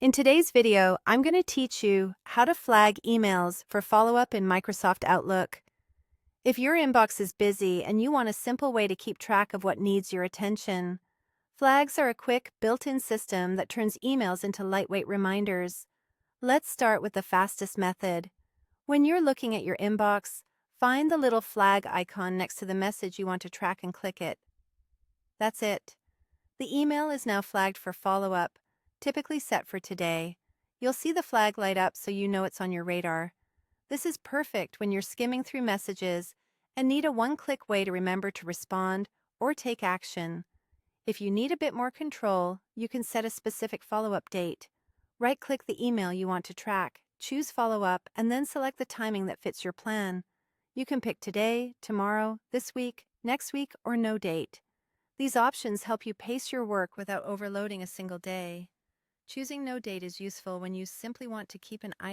In today's video, I'm going to teach you how to flag emails for follow-up in Microsoft Outlook. If your inbox is busy and you want a simple way to keep track of what needs your attention, flags are a quick, built-in system that turns emails into lightweight reminders. Let's start with the fastest method. When you're looking at your inbox, find the little flag icon next to the message you want to track and click it. That's it. The email is now flagged for follow-up, typically set for today. You'll see the flag light up so you know it's on your radar. This is perfect when you're skimming through messages and need a one-click way to remember to respond or take action. If you need a bit more control, you can set a specific follow-up date. Right-click the email you want to track, choose follow-up, and then select the timing that fits your plan. You can pick today, tomorrow, this week, next week, or no date. These options help you pace your work without overloading a single day. Choosing no date is useful when you simply want to keep an eye